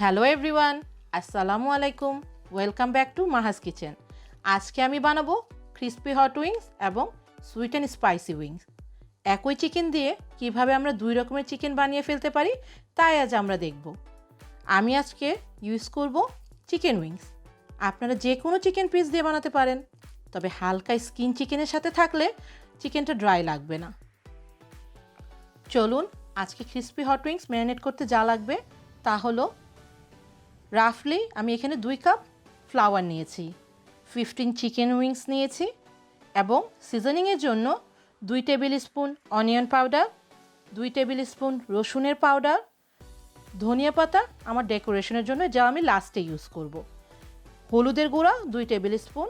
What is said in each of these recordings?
Hello everyone, আসসালামু আলাইকুম। Welcome back to Maha's kitchen. আজকে আমি বানাবো ক্রিস্পি হট উইংস এবং সুইট অ্যান্ড স্পাইসি উইংস। একই চিকেন দিয়ে কিভাবে আমরা দুই রকমের চিকেন বানিয়ে ফেলতে পারি তাই আজ আমরা দেখব। আমি আজকে ইউজ করব চিকেন উইংস। আপনারা যে কোনো চিকেন পিস দিয়ে বানাতে পারেন, তবে হালকা স্কিন চিকেনের সাথে থাকলে চিকেনটা ড্রাই লাগবে না। চলুন আজকে ক্রিস্পি হট উইংস ম্যারিনেট করতে যা লাগবে তা হলো রাফলি আমি এখানে 2 কাপ ফ্লাওয়ার নিয়েছি, 15 চিকেন উইংস নিয়েছি এবং সিজনিংয়ের জন্য 2 table spoon onion powder, 2 table spoon রসুনের পাউডার, ধনিয়া পাতা আমার ডেকোরেশনের জন্য যা আমি লাস্টে ইউজ করব, হলুদের গুঁড়া 2 টেবিল স্পুন,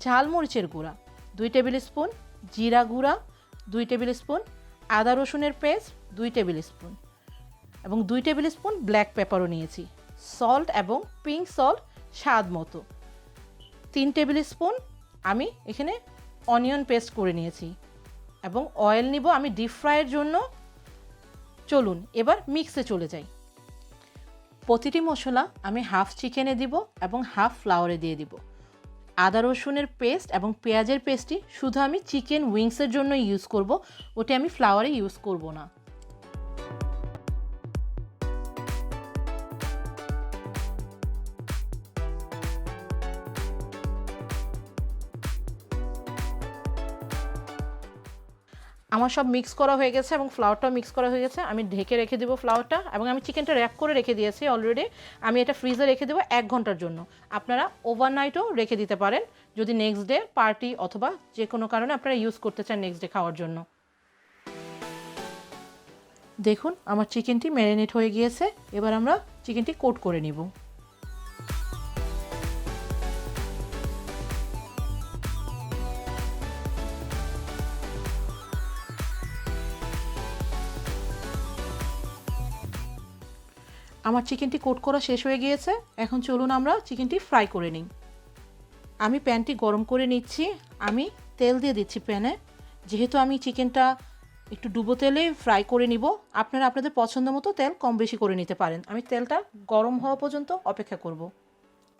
ঝাল মরিচের গুঁড়া 2 টেবিল স্পুন, জিরা গুঁড়া 2 টেবিল স্পুন, আদা রসুনের পেস্ট 2 টেবিল স্পুন এবং 2 টেবিল স্পুন ব্ল্যাক পেপারও নিয়েছি, সল্ট এবং পিঙ্ক সল্ট স্বাদ মতো, 3 টেবিল স্পুন আমি এখানে অনিয়ন পেস্ট করে নিয়েছি এবং অয়েল নিব আমি ডিপ ফ্রাইয়ের জন্য। চলুন এবার মিক্সে চলে যাই। প্রতিটি মশলা আমি হাফ চিকেনে দিব এবং হাফ ফ্লাওয়ারে দিয়ে দিব। আদা রসুনের পেস্ট এবং পেঁয়াজের পেস্টটি শুধু আমি চিকেন উইংসের জন্য ইউজ করব, ওটা আমি ফ্লাওয়ারে ইউজ করব না। আমার সব মিক্স করা হয়ে গেছে এবং ফ্লাওয়ারটাও মিক্স করা হয়ে গেছে। আমি ঢেকে রেখে দেবো ফ্লাওয়ারটা এবং আমি চিকেনটা র্যাপ করে রেখে দিয়েছি অলরেডি। আমি এটা ফ্রিজে রেখে দেবো 1 ঘন্টার জন্য। আপনারা ওভারনাইটও রেখে দিতে পারেন যদি নেক্সট ডে পার্টি অথবা যে কোনো কারণে আপনারা ইউজ করতে চান নেক্সট ডে খাওয়ার জন্য। দেখুন আমার চিকেনটি ম্যারিনেট হয়ে গিয়েছে। এবার আমরা চিকেনটি কোট করে নিব। আমার চিকেনটি কোট করা শেষ হয়ে গিয়েছে। এখন চলুন আমরা চিকেনটি ফ্রাই করে নিই। আমি প্যানটি গরম করে নিচ্ছি। আমি তেল দিয়ে দিচ্ছি প্যানে, যেহেতু আমি চিকেনটা একটু ডুবো তেলে ফ্রাই করে নিব। আপনারা আপনাদের পছন্দ মতো তেল কম বেশি করে নিতে পারেন। আমি তেলটা গরম হওয়া পর্যন্ত অপেক্ষা করব।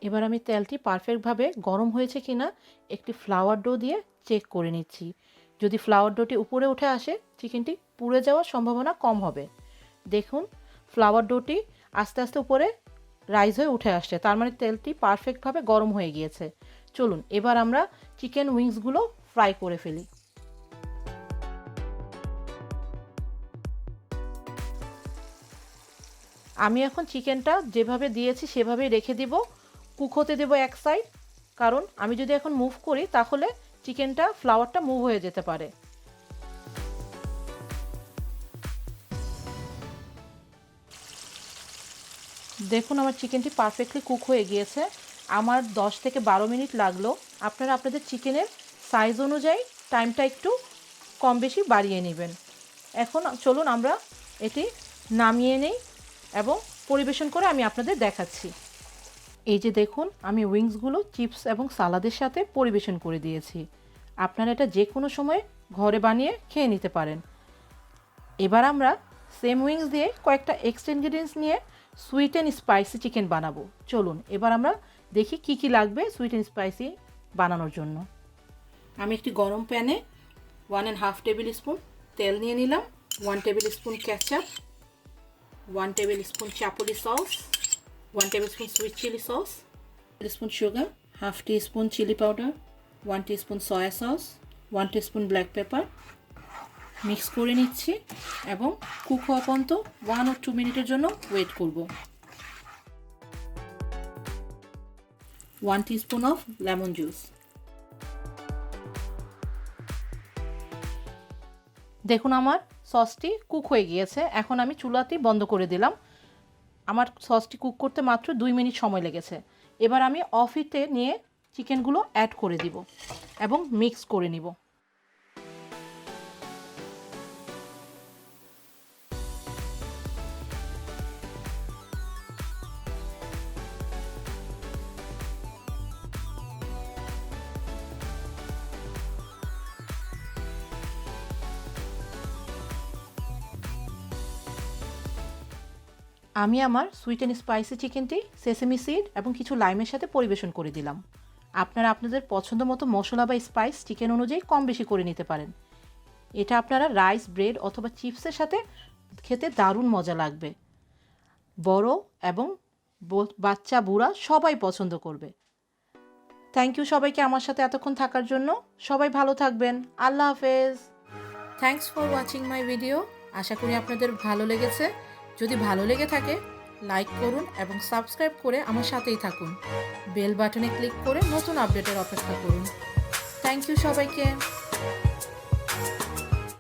এবার আমি তেলটি পারফেক্টভাবে গরম হয়েছে কিনা একটি ফ্লাওয়ার ডো দিয়ে চেক করে নিচ্ছি। যদি ফ্লাওয়ার ডোটি উপরে উঠে আসে চিকেনটি পুড়ে যাওয়ার সম্ভাবনা কম হবে। দেখুন ফ্লাওয়ার ডোটি আস্তে আস্তে উপরে রাইজ হয়ে উঠে আসছে, তার মানে তেলটি পারফেক্টভাবে গরম হয়ে গিয়েছে। চলুন এবার আমরা চিকেন উইংসগুলো ফ্রাই করে ফেলি। আমি এখন চিকেনটা যেভাবে দিয়েছি সেভাবেই রেখে দিব, কুক হতে দেব এক সাইড, কারণ আমি যদি এখন মুভ করি তাহলে চিকেনটা ফ্লাওয়ারটা মুভ হয়ে যেতে পারে। দেখুন আমার চিকেনটি পারফেক্টলি কুক হয়ে গিয়েছে। আমার 10 থেকে 12 মিনিট লাগলো। আপনারা আপনাদের চিকেনের সাইজ অনুযায়ী টাইমটা একটু কম বেশি বাড়িয়ে নেবেন। এখন চলুন আমরা এটি নামিয়ে নেই এবং পরিবেশন করে আমি আপনাদের দেখাচ্ছি। এই যে দেখুন আমি উইংসগুলো চিপস এবং সালাদের সাথে পরিবেশন করে দিয়েছি। আপনারা এটা যে কোনো সময় ঘরে বানিয়ে খেয়ে নিতে পারেন। এবার আমরা সেম উইংস দিয়ে কয়েকটা এক্সট্রা ইনগ্রিডিয়েন্টস নিয়ে সুইট অ্যান্ড স্পাইসি চিকেন বানাবো। চলুন এবার আমরা দেখি কি কি লাগবে সুইট অ্যান্ড স্পাইসি বানানোর জন্য। আমি একটি গরম প্যানে 1.5 টেবিল স্পুন তেল নিয়ে নিলাম, 1 tablespoon ketchup, 1 tablespoon চাপলি sauce, 1 tablespoon sweet chilli sauce, 1 spoon sugar, half teaspoon chilli powder, 1 teaspoon soya sauce, 1 teaspoon black pepper. Mix করে নিচ্ছি এবং কুক হওয়া পর্যন্ত 1 or 2 মিনিটের জন্য ওয়েট করব। 1 টিস্পুন অফ লেমন জুস। দেখুন আমার সসটি কুক হয়ে গিয়েছে। এখন আমি চুলাটি বন্ধ করে দিলাম। আমার সসটি কুক করতে মাত্র 2 মিনিট সময় লেগেছে। এবার আমি অফ হিটে নিয়ে চিকেনগুলো অ্যাড করে দিব এবং মিক্স করে নিব। আমি আমার sweet and spicy চিকেনটি sesame seed এবং কিছু লাইমের সাথে পরিবেশন করে দিলাম। আপনারা আপনাদের পছন্দ মতো মশলা বা স্পাইস চিকেন অনুযায়ী কম বেশি করে নিতে পারেন। এটা আপনারা রাইস, ব্রেড অথবা চিপসের সাথে খেতে দারুণ মজা লাগবে। বড় এবং বাচ্চা বুড়া সবাই পছন্দ করবে। থ্যাংক ইউ সবাইকে আমার সাথে এতক্ষণ থাকার জন্য। সবাই ভালো থাকবেন। আল্লাহ হাফেজ। Thanks for watching my video. আশা করি আপনাদের ভালো লেগেছে। যদি ভালো লেগে থাকে লাইক করুন এবং সাবস্ক্রাইব করে আমার সাথেই থাকুন। বেল বাটনে ক্লিক করে নতুন আপডেটের অপেক্ষা করুন। থ্যাংক ইউ সবাইকে।